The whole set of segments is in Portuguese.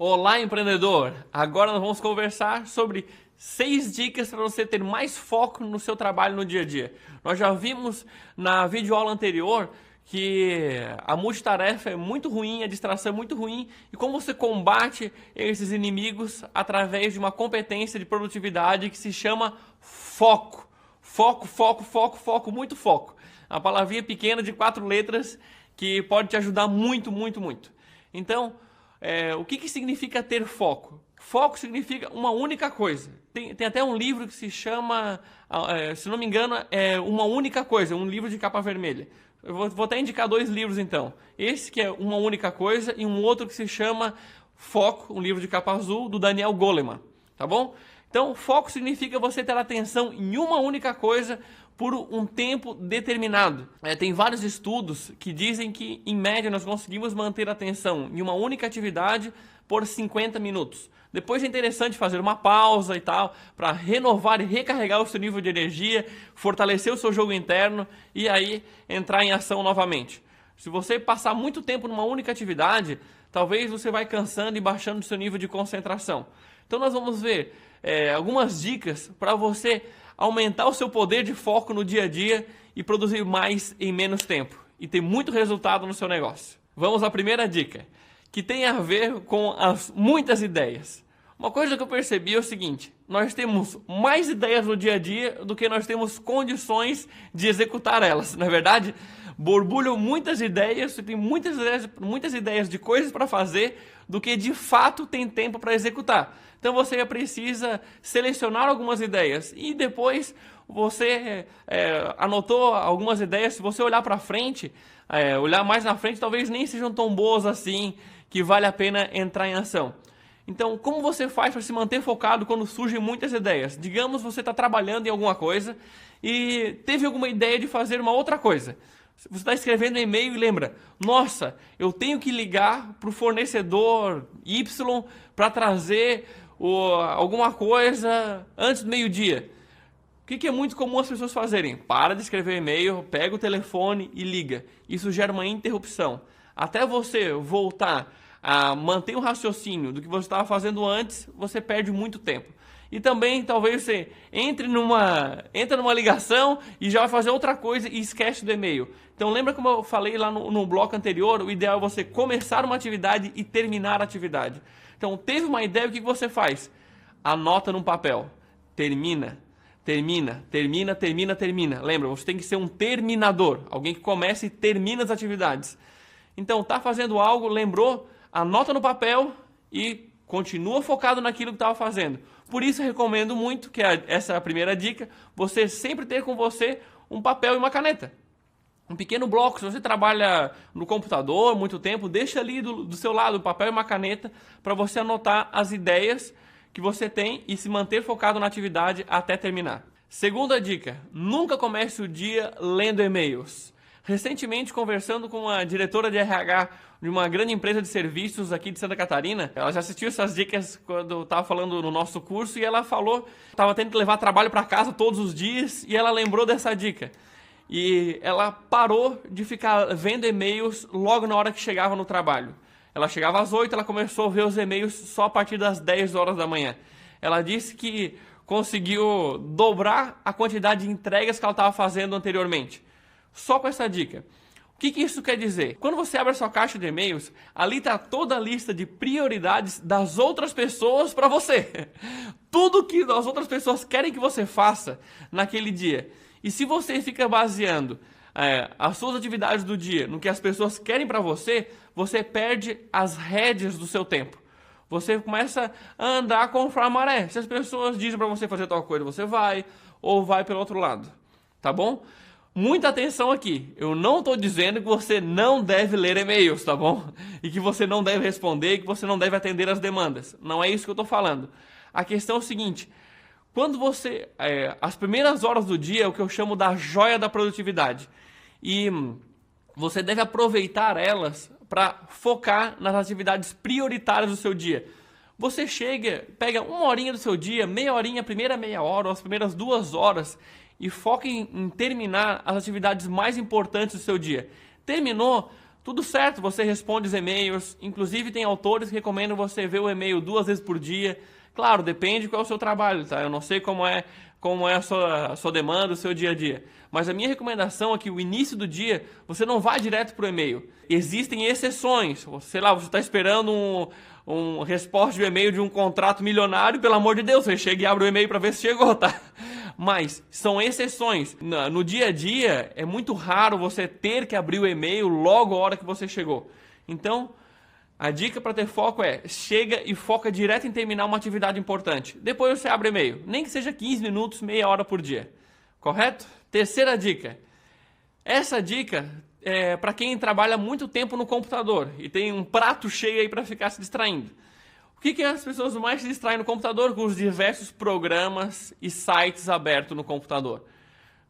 Olá, empreendedor! Agora nós vamos conversar sobre 6 dicas para você ter mais foco no seu trabalho no dia a dia. Nós já vimos na videoaula anterior que a multitarefa é muito ruim, a distração é muito ruim e como você combate esses inimigos através de uma competência de produtividade que se chama foco. Foco, foco, foco, foco, muito foco. A palavrinha pequena de 4 letras que pode te ajudar muito, muito, muito. Então, o que significa ter foco? Foco significa uma única coisa. Tem até um livro que se chama, se não me engano, Uma Única Coisa, um livro de capa vermelha. Eu vou até indicar 2 livros então. Esse que é Uma Única Coisa e um outro que se chama Foco, um livro de capa azul, do Daniel Goleman. Tá bom? Então, foco significa você ter atenção em uma única coisa por um tempo determinado. Tem vários estudos que dizem que, em média, nós conseguimos manter a atenção em uma única atividade por 50 minutos. Depois é interessante fazer uma pausa e tal, para renovar e recarregar o seu nível de energia, fortalecer o seu jogo interno e aí entrar em ação novamente. Se você passar muito tempo numa única atividade, talvez você vai cansando e baixando o seu nível de concentração. Então nós vamos ver algumas dicas para você aumentar o seu poder de foco no dia a dia e produzir mais em menos tempo e ter muito resultado no seu negócio. Vamos à primeira dica, que tem a ver com as muitas ideias. Uma coisa que eu percebi é o seguinte: nós temos mais ideias no dia a dia do que nós temos condições de executar elas, não é verdade? Borbulham muitas ideias, você tem muitas ideias de coisas para fazer do que de fato tem tempo para executar. Então você precisa selecionar algumas ideias e depois você anotou algumas ideias. Se você olhar para frente, olhar mais na frente, talvez nem sejam tão boas assim que vale a pena entrar em ação. Então, como você faz para se manter focado quando surgem muitas ideias? Digamos você está trabalhando em alguma coisa e teve alguma ideia de fazer uma outra coisa. Você está escrevendo um e-mail e lembra: nossa, eu tenho que ligar para o fornecedor Y para trazer alguma coisa antes do meio-dia. O que é muito comum as pessoas fazerem? Para de escrever e-mail, pega o telefone e liga. Isso gera uma interrupção. Até você voltar a manter o raciocínio do que você estava fazendo antes, você perde muito tempo. E também talvez você entra numa ligação e já vai fazer outra coisa e esquece do e-mail. Então lembra como eu falei lá no bloco anterior, o ideal é você começar uma atividade e terminar a atividade. Então teve uma ideia, o que você faz? Anota num papel. Termina. Lembra, você tem que ser um terminador, alguém que começa e termina as atividades. Então tá fazendo algo, lembrou? Anota no papel e continua focado naquilo que estava fazendo. Por isso eu recomendo muito, que essa é a primeira dica, você sempre ter com você um papel e uma caneta. Um pequeno bloco. Se você trabalha no computador muito tempo, deixa ali do seu lado um papel e uma caneta para você anotar as ideias que você tem e se manter focado na atividade até terminar. Segunda dica, nunca comece o dia lendo e-mails. Recentemente, conversando com a diretora de RH de uma grande empresa de serviços aqui de Santa Catarina, ela já assistiu essas dicas quando eu estava falando no nosso curso e ela falou que estava tendo que levar trabalho para casa todos os dias e ela lembrou dessa dica. E ela parou de ficar vendo e-mails logo na hora que chegava no trabalho. Ela chegava às 8, ela começou a ver os e-mails só a partir das 10 horas da manhã. Ela disse que conseguiu dobrar a quantidade de entregas que ela estava fazendo anteriormente. Só com essa dica. O que isso quer dizer? Quando você abre a sua caixa de e-mails, ali está toda a lista de prioridades das outras pessoas para você. Tudo que as outras pessoas querem que você faça naquele dia. E se você fica baseando as suas atividades do dia no que as pessoas querem para você, você perde as rédeas do seu tempo. Você começa a andar conforme a maré. Se as pessoas dizem para você fazer tal coisa, você vai ou vai pelo outro lado. Tá bom? Muita atenção aqui. Eu não estou dizendo que você não deve ler e-mails, tá bom? E que você não deve responder, que você não deve atender as demandas. Não é isso que eu estou falando. A questão é o seguinte: quando você... as primeiras horas do dia é o que eu chamo da joia da produtividade. E você deve aproveitar elas para focar nas atividades prioritárias do seu dia. Você pega uma horinha do seu dia, meia horinha, a primeira meia hora, ou as primeiras 2 horas, e foca em terminar as atividades mais importantes do seu dia. Terminou, tudo certo, você responde os e-mails, inclusive tem autores que recomendam você ver o e-mail 2 vezes por dia. Claro, depende qual é o seu trabalho, tá? Eu não sei como é a sua demanda, o seu dia a dia. Mas a minha recomendação é que o início do dia, você não vá direto para o e-mail. Existem exceções. Sei lá, você está esperando uma resposta de e-mail de um contrato milionário, pelo amor de Deus, você chega e abre o e-mail para ver se chegou, tá? Mas são exceções. No dia a dia, é muito raro você ter que abrir o e-mail logo a hora que você chegou. Então, a dica para ter foco é, chega e foca direto em terminar uma atividade importante. Depois você abre e-mail, nem que seja 15 minutos, meia hora por dia. Correto? Terceira dica. Essa dica é para quem trabalha muito tempo no computador e tem um prato cheio aí para ficar se distraindo. O que as pessoas mais se distraem no computador? Com os diversos programas e sites abertos no computador.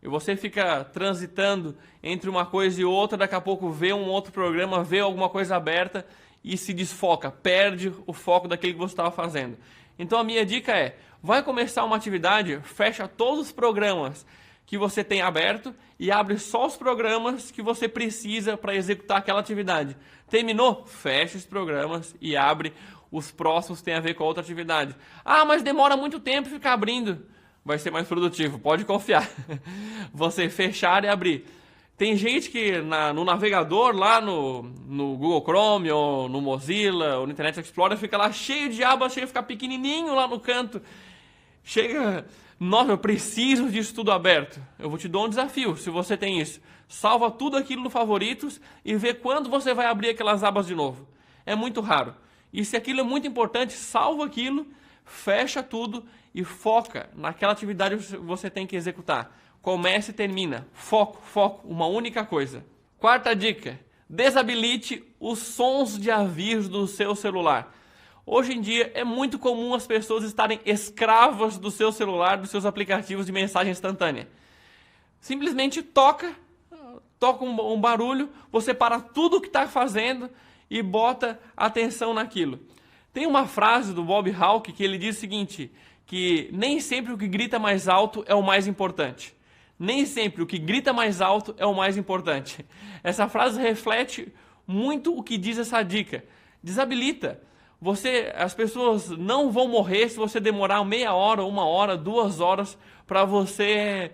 E você fica transitando entre uma coisa e outra, daqui a pouco vê um outro programa, vê alguma coisa aberta e se desfoca, perde o foco daquilo que você estava fazendo. Então a minha dica é, vai começar uma atividade, fecha todos os programas que você tem aberto e abre só os programas que você precisa para executar aquela atividade. Terminou? Fecha os programas e abre os próximos que tem a ver com a outra atividade. Ah, mas demora muito tempo ficar abrindo. Vai ser mais produtivo, pode confiar. Você fechar e abrir. Tem gente que no navegador, lá no Google Chrome, ou no Mozilla, ou no Internet Explorer, fica lá cheio de abas, chega a ficar pequenininho lá no canto. Chega, nossa, eu preciso disso tudo aberto. Eu vou te dar um desafio, se você tem isso. Salva tudo aquilo no favoritos e vê quando você vai abrir aquelas abas de novo. É muito raro. E se aquilo é muito importante, salva aquilo, fecha tudo e foca naquela atividade que você tem que executar. Comece e termina. Foco, foco, uma única coisa. Quarta dica, desabilite os sons de aviso do seu celular. Hoje em dia é muito comum as pessoas estarem escravas do seu celular, dos seus aplicativos de mensagem instantânea. Simplesmente toca um barulho, você para tudo o que está fazendo e bota atenção naquilo. Tem uma frase do Bob Hawke que ele diz o seguinte, que nem sempre o que grita mais alto é o mais importante. Nem sempre o que grita mais alto é o mais importante. Essa frase reflete muito o que diz essa dica. Desabilita. As pessoas não vão morrer se você demorar meia hora, 1 hora, 2 horas para você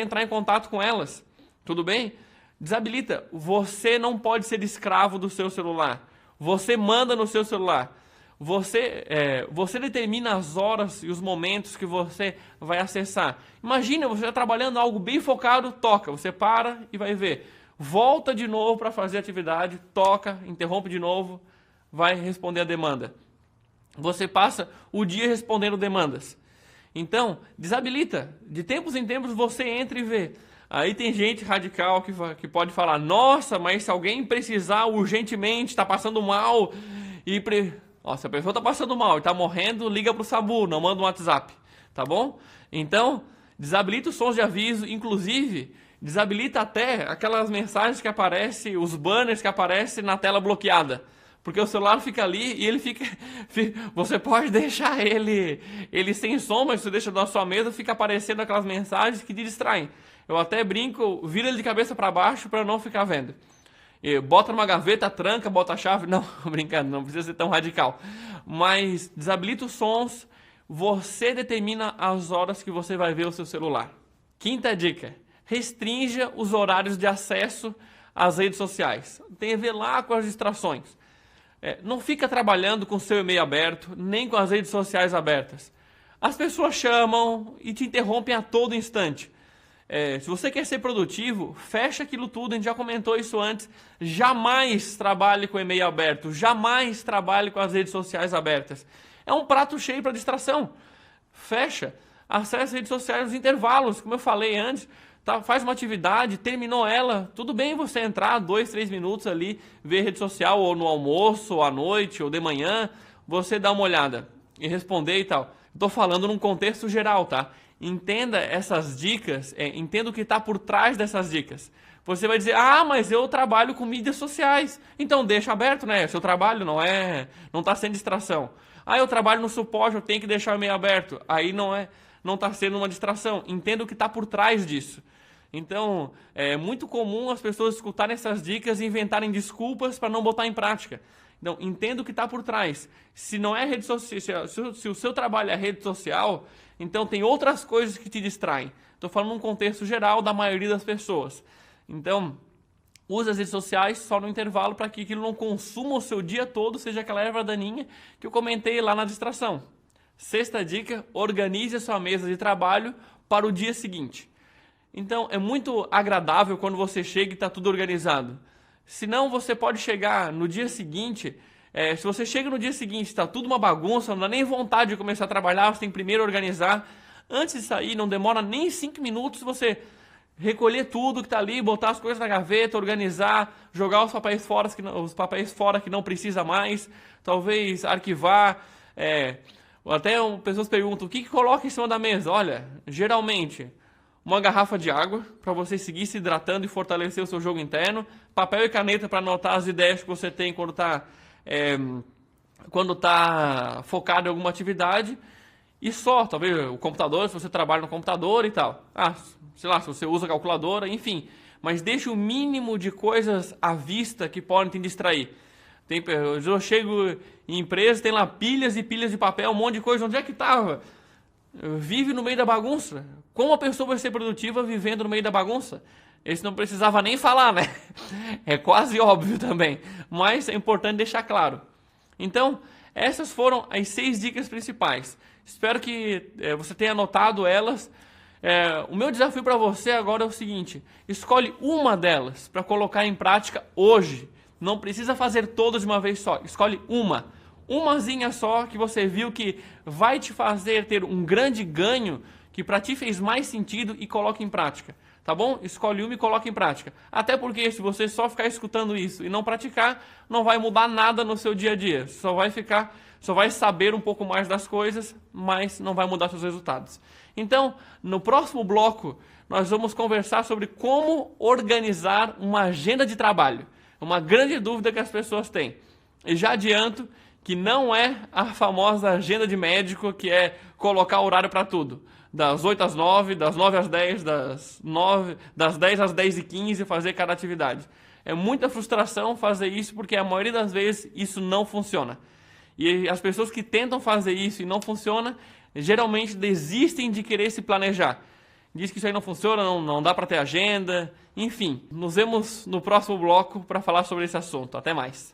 entrar em contato com elas. Tudo bem? Desabilita. Você não pode ser escravo do seu celular. Você manda no seu celular. Você determina as horas e os momentos que você vai acessar. Imagina, você está trabalhando algo bem focado, toca. Você para e vai ver. Volta de novo para fazer a atividade, toca, interrompe de novo, vai responder a demanda. Você passa o dia respondendo demandas. Então, desabilita. De tempos em tempos você entra e vê. Aí tem gente radical que pode falar, nossa, mas se alguém precisar urgentemente, está passando mal se a pessoa está passando mal e está morrendo, liga para o SAMU, não manda um WhatsApp, tá bom? Então, desabilita os sons de aviso, inclusive, desabilita até aquelas mensagens que aparecem, os banners que aparecem na tela bloqueada. Porque o celular fica ali e ele você pode deixar ele sem som, mas você deixa na sua mesa, fica aparecendo aquelas mensagens que te distraem. Eu até brinco, vira ele de cabeça para baixo para não ficar vendo. Bota numa gaveta, tranca, bota a chave. Não, brincando, não precisa ser tão radical. Mas desabilita os sons, você determina as horas que você vai ver o seu celular. Quinta dica, restrinja os horários de acesso às redes sociais. Tem a ver lá com as distrações. Não fica trabalhando com o seu e-mail aberto, nem com as redes sociais abertas. As pessoas chamam e te interrompem a todo instante. Se você quer ser produtivo, fecha aquilo tudo, a gente já comentou isso antes. Jamais trabalhe com e-mail aberto, jamais trabalhe com as redes sociais abertas. É um prato cheio para distração. Fecha, acesse as redes sociais nos intervalos, como eu falei antes. Tá, faz uma atividade, terminou ela, tudo bem você entrar 2, 3 minutos ali, ver rede social, ou no almoço, ou à noite, ou de manhã, você dá uma olhada e responder e tal. Estou falando num contexto geral, tá? Entenda essas dicas, entenda o que está por trás dessas dicas. Você vai dizer, mas eu trabalho com mídias sociais. Então deixa aberto, né? Seu trabalho não está sendo distração. Eu trabalho no suporte, eu tenho que deixar o e-mail aberto. Aí não está sendo uma distração. Entenda o que está por trás disso. Então, é muito comum as pessoas escutarem essas dicas e inventarem desculpas para não botar em prática. Então, entenda o que está por trás. Se não é rede social, se o seu trabalho é rede social, então tem outras coisas que te distraem. Estou falando num contexto geral da maioria das pessoas. Então, use as redes sociais só no intervalo para que aquilo não consuma o seu dia todo, seja aquela erva daninha que eu comentei lá na distração. Sexta dica, organize a sua mesa de trabalho para o dia seguinte. Então, é muito agradável quando você chega e está tudo organizado. Senão, você pode chegar no dia seguinte, se você chega no dia seguinte e está tudo uma bagunça, não dá nem vontade de começar a trabalhar, você tem que primeiro organizar. Antes de sair, não demora nem 5 minutos você recolher tudo que está ali, botar as coisas na gaveta, organizar, jogar os papéis fora que não precisa mais, talvez arquivar. Até pessoas perguntam, o que coloca em cima da mesa? Olha, geralmente, uma garrafa de água, para você seguir se hidratando e fortalecer o seu jogo interno, papel e caneta para anotar as ideias que você tem quando está focado em alguma atividade, e só, talvez o computador, se você trabalha no computador e tal. Sei lá, se você usa calculadora, enfim. Mas deixe o mínimo de coisas à vista que podem te distrair. Eu chego em empresa, tem lá pilhas e pilhas de papel, um monte de coisa. Onde é que estava? Vive no meio da bagunça. Como a pessoa vai ser produtiva vivendo no meio da bagunça? Esse não precisava nem falar, né? É quase óbvio também. Mas é importante deixar claro. Então, essas foram as 6 dicas principais. Espero que você tenha anotado elas. O meu desafio para você agora é o seguinte: escolhe uma delas para colocar em prática hoje. Não precisa fazer todas de uma vez só. Escolhe umazinha só que você viu que vai te fazer ter um grande ganho, que para ti fez mais sentido, e coloque em prática. Tá bom? Escolhe uma e coloque em prática. Até porque se você só ficar escutando isso e não praticar, não vai mudar nada no seu dia a dia. Só vai saber um pouco mais das coisas, mas não vai mudar seus resultados. Então, no próximo bloco, nós vamos conversar sobre como organizar uma agenda de trabalho. Uma grande dúvida que as pessoas têm. E já adianto que não é a famosa agenda de médico, que é colocar horário para tudo. Das 8 às 9, das 9 às 10, das 10 às 10h15, fazer cada atividade. É muita frustração fazer isso, porque a maioria das vezes isso não funciona. E as pessoas que tentam fazer isso e não funciona, geralmente desistem de querer se planejar. Diz que isso aí não funciona, não dá para ter agenda, enfim. Nos vemos no próximo bloco para falar sobre esse assunto. Até mais.